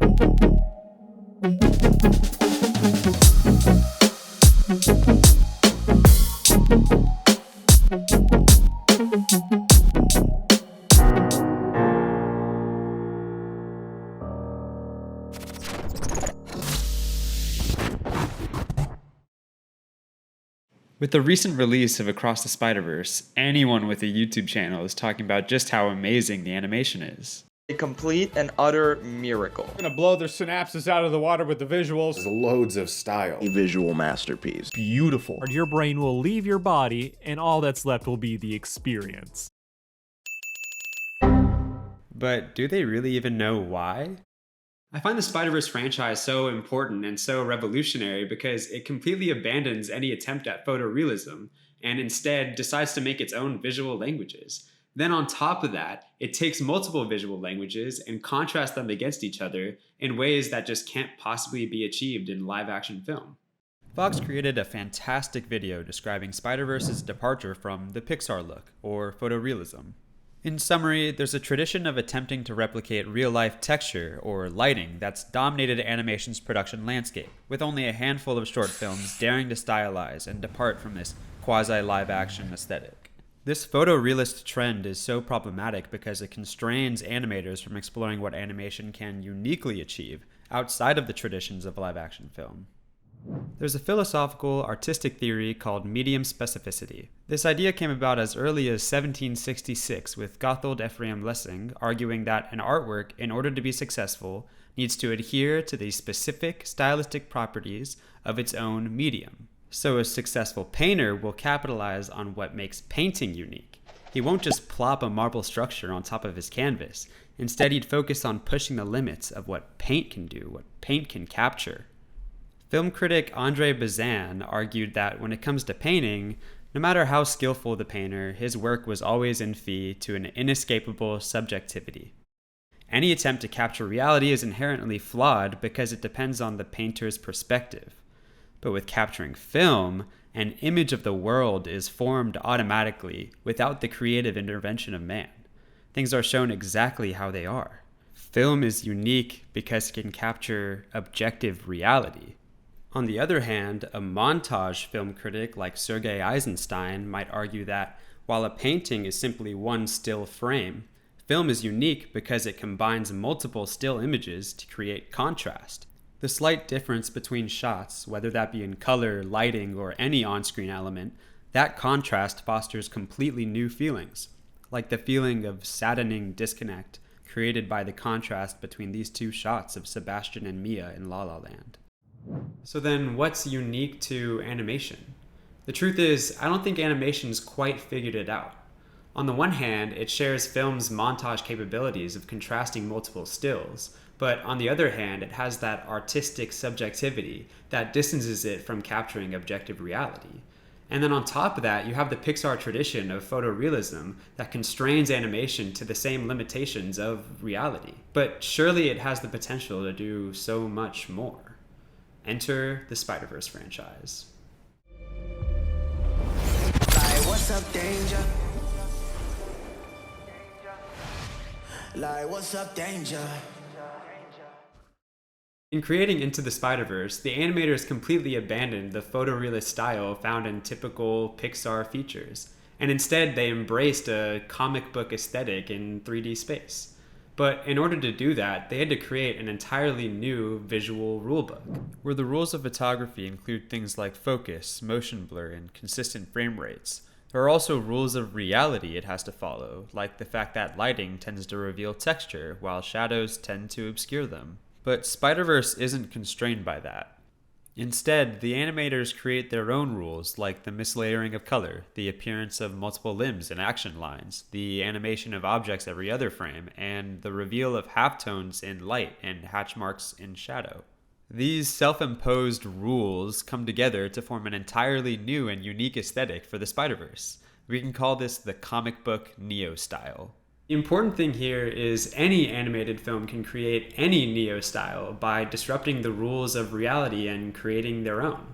With the recent release of Across the Spider-Verse, anyone with a YouTube channel is talking about just how amazing the animation is. A complete and utter miracle. Gonna blow their synapses out of the water with the visuals. There's loads of style. A visual masterpiece. Beautiful. Your brain will leave your body, and all that's left will be the experience. But do they really even know why? I find the Spider-Verse franchise so important and so revolutionary because it completely abandons any attempt at photorealism and instead decides to make its own visual languages. Then on top of that, it takes multiple visual languages and contrasts them against each other in ways that just can't possibly be achieved in live-action film. Fox created a fantastic video describing Spider-Verse's departure from the Pixar look, or photorealism. In summary, there's a tradition of attempting to replicate real-life texture, or lighting, that's dominated animation's production landscape, with only a handful of short films daring to stylize and depart from this quasi-live-action aesthetic. This photorealist trend is so problematic because it constrains animators from exploring what animation can uniquely achieve outside of the traditions of live-action film. There's a philosophical, artistic theory called medium specificity. This idea came about as early as 1766 with Gotthold Ephraim Lessing arguing that an artwork, in order to be successful, needs to adhere to the specific stylistic properties of its own medium. So a successful painter will capitalize on what makes painting unique. He won't just plop a marble structure on top of his canvas. Instead, he'd focus on pushing the limits of what paint can do, what paint can capture. Film critic Andre Bazin argued that when it comes to painting, no matter how skillful the painter, his work was always in fee to an inescapable subjectivity. Any attempt to capture reality is inherently flawed because it depends on the painter's perspective. But with capturing film, an image of the world is formed automatically without the creative intervention of man. Things are shown exactly how they are. Film is unique because it can capture objective reality. On the other hand, a montage film critic like Sergei Eisenstein might argue that while a painting is simply one still frame, film is unique because it combines multiple still images to create contrast. The slight difference between shots, whether that be in color, lighting, or any on-screen element, that contrast fosters completely new feelings, like the feeling of saddening disconnect created by the contrast between these two shots of Sebastian and Mia in La La Land. So then, what's unique to animation? The truth is, I don't think animation's quite figured it out. On the one hand, it shares film's montage capabilities of contrasting multiple stills, but on the other hand, it has that artistic subjectivity that distances it from capturing objective reality. And then on top of that, you have the Pixar tradition of photorealism that constrains animation to the same limitations of reality. But surely it has the potential to do so much more. Enter the Spider-Verse franchise. Like, what's up, danger? Like, what's up, danger? In creating Into the Spider-Verse, the animators completely abandoned the photorealist style found in typical Pixar features, and instead they embraced a comic book aesthetic in 3D space. But in order to do that, they had to create an entirely new visual rulebook, where the rules of photography include things like focus, motion blur, and consistent frame rates. There are also rules of reality it has to follow, like the fact that lighting tends to reveal texture, while shadows tend to obscure them. But Spider-Verse isn't constrained by that. Instead, the animators create their own rules, like the mislayering of color, the appearance of multiple limbs and action lines, the animation of objects every other frame, and the reveal of halftones in light and hatch marks in shadow. These self-imposed rules come together to form an entirely new and unique aesthetic for the Spider-Verse. We can call this the comic book Neo style. The important thing here is any animated film can create any Neo style by disrupting the rules of reality and creating their own.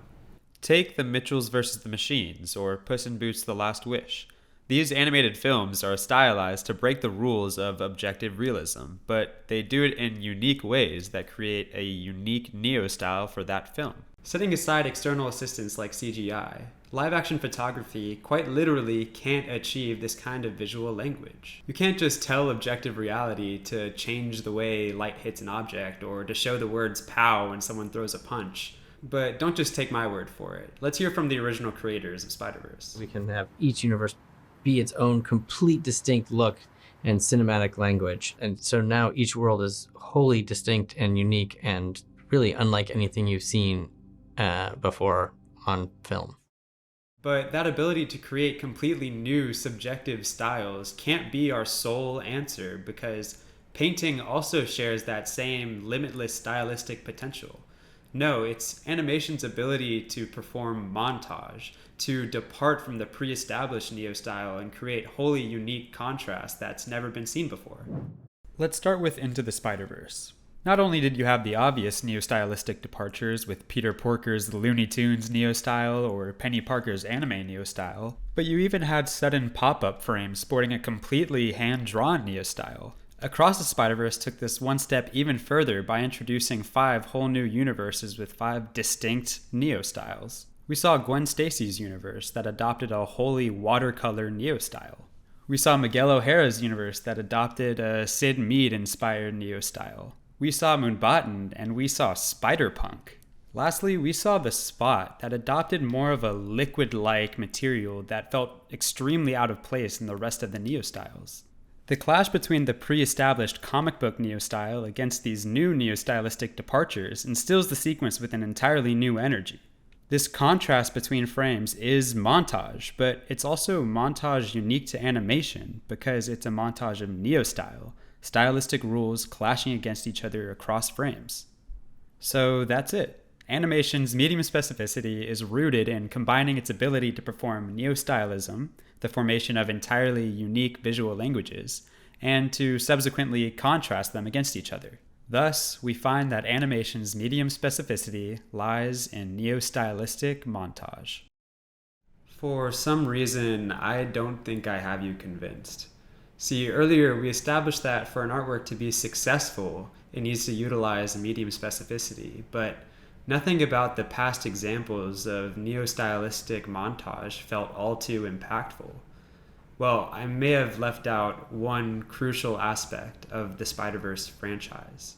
Take The Mitchells vs. the Machines or Puss in Boots: The Last Wish. These animated films are stylized to break the rules of objective realism, but they do it in unique ways that create a unique neo-style for that film. Setting aside external assistance like CGI, live-action photography quite literally can't achieve this kind of visual language. You can't just tell objective reality to change the way light hits an object or to show the words "pow" when someone throws a punch. But don't just take my word for it. Let's hear from the original creators of Spider-Verse. We can have each universe be its own complete distinct look and cinematic language. And so now each world is wholly distinct and unique and really unlike anything you've seen before on film. But that ability to create completely new subjective styles can't be our sole answer, because painting also shares that same limitless stylistic potential. No, it's animation's ability to perform montage, to depart from the pre-established neo-style and create wholly unique contrast that's never been seen before. Let's start with Into the Spider-Verse. Not only did you have the obvious neo-stylistic departures with Peter Porker's Looney Tunes neo-style or Penny Parker's anime neo-style, but you even had sudden pop-up frames sporting a completely hand-drawn neo-style. Across the Spider-Verse took this one step even further by introducing 5 whole new universes with 5 distinct neo-styles. We saw Gwen Stacy's universe that adopted a wholly watercolor neo-style. We saw Miguel O'Hara's universe that adopted a Sid Mead-inspired neo-style. We saw Moonbatten, and we saw Spider-Punk. Lastly, we saw The Spot that adopted more of a liquid-like material that felt extremely out of place in the rest of the neo-styles. The clash between the pre-established comic book neo-style against these new neo-stylistic departures instills the sequence with an entirely new energy. This contrast between frames is montage, but it's also montage unique to animation because it's a montage of neo-style, stylistic rules clashing against each other across frames. So that's it. Animation's medium specificity is rooted in combining its ability to perform neostylism, the formation of entirely unique visual languages, and to subsequently contrast them against each other. Thus, we find that animation's medium specificity lies in neostylistic montage. For some reason, I don't think I have you convinced. See, earlier we established that for an artwork to be successful, it needs to utilize medium specificity, but nothing about the past examples of neo-stylistic montage felt all too impactful. Well, I may have left out one crucial aspect of the Spider-Verse franchise.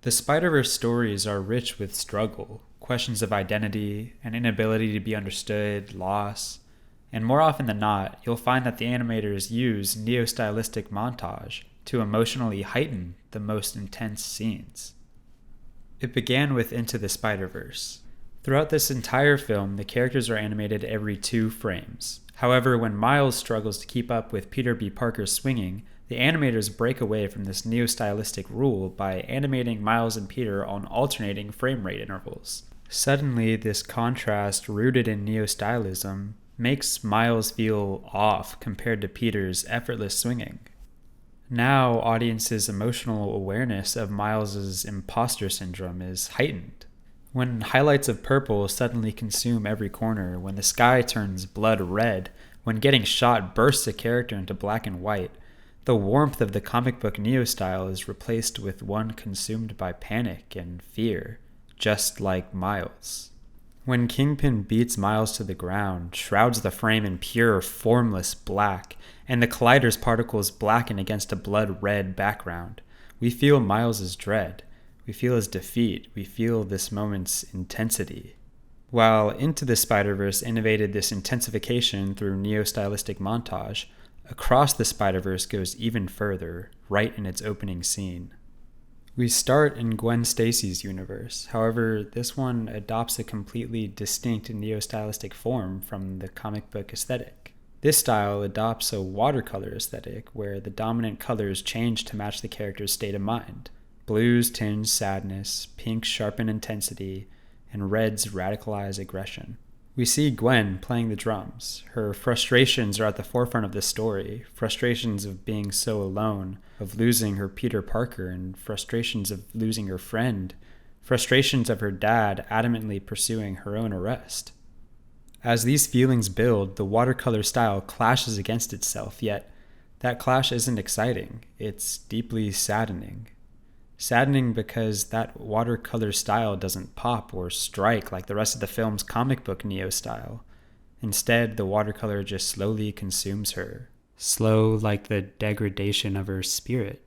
The Spider-Verse stories are rich with struggle, questions of identity, an inability to be understood, loss, and more often than not, you'll find that the animators use neo-stylistic montage to emotionally heighten the most intense scenes. It began with Into the Spider-Verse. Throughout this entire film, the characters are animated every 2 frames. However, when Miles struggles to keep up with Peter B. Parker's swinging, the animators break away from this neo-stylistic rule by animating Miles and Peter on alternating frame rate intervals. Suddenly, this contrast rooted in neo-stylism makes Miles feel off compared to Peter's effortless swinging. Now, audiences' emotional awareness of Miles's imposter syndrome is heightened. When highlights of purple suddenly consume every corner, when the sky turns blood red, when getting shot bursts a character into black and white, the warmth of the comic book neo-style is replaced with one consumed by panic and fear, just like Miles. When Kingpin beats Miles to the ground, shrouds the frame in pure, formless black, and the collider's particles blacken against a blood-red background, we feel Miles's dread. We feel his defeat. We feel this moment's intensity. While Into the Spider-Verse innovated this intensification through neo-stylistic montage, Across the Spider-Verse goes even further, right in its opening scene. We start in Gwen Stacy's universe. However, this one adopts a completely distinct neo-stylistic form from the comic book aesthetic. This style adopts a watercolor aesthetic where the dominant colors change to match the character's state of mind. Blues tinge sadness, pinks sharpen intensity, and reds radicalize aggression. We see Gwen playing the drums. Her frustrations are at the forefront of this story. Frustrations of being so alone, of losing her Peter Parker, and frustrations of losing her friend, frustrations of her dad adamantly pursuing her own arrest. As these feelings build, the watercolor style clashes against itself, yet that clash isn't exciting, it's deeply saddening. Saddening because that watercolor style doesn't pop or strike like the rest of the film's comic book Neo style. Instead, the watercolor just slowly consumes her. Slow like the degradation of her spirit.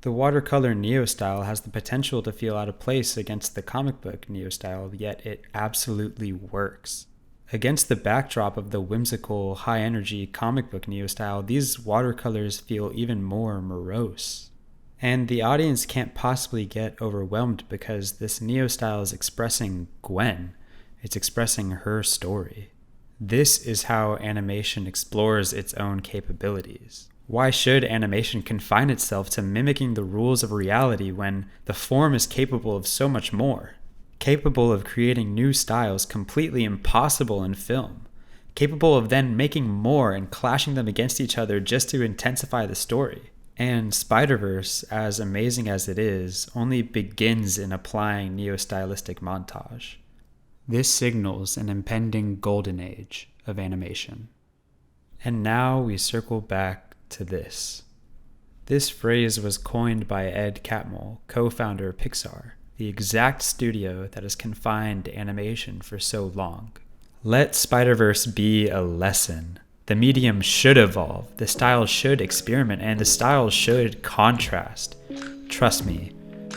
The watercolor Neo style has the potential to feel out of place against the comic book Neo style, yet it absolutely works. Against the backdrop of the whimsical, high-energy comic book Neo style, these watercolors feel even more morose. And the audience can't possibly get overwhelmed because this Neo style is expressing Gwen. It's expressing her story. This is how animation explores its own capabilities. Why should animation confine itself to mimicking the rules of reality when the form is capable of so much more? Capable of creating new styles completely impossible in film. Capable of then making more and clashing them against each other just to intensify the story. And Spider-Verse, as amazing as it is, only begins in applying Neostylistic Montage. This signals an impending golden age of animation. And now we circle back to this. This phrase was coined by Ed Catmull, co-founder of Pixar, the exact studio that has confined animation for so long. Let Spider-Verse be a lesson. The medium should evolve, the style should experiment, and the style should contrast. Trust me,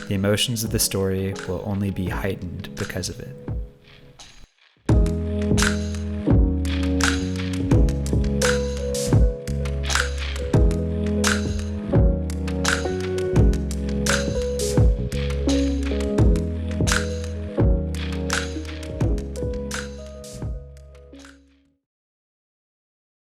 the emotions of the story will only be heightened because of it.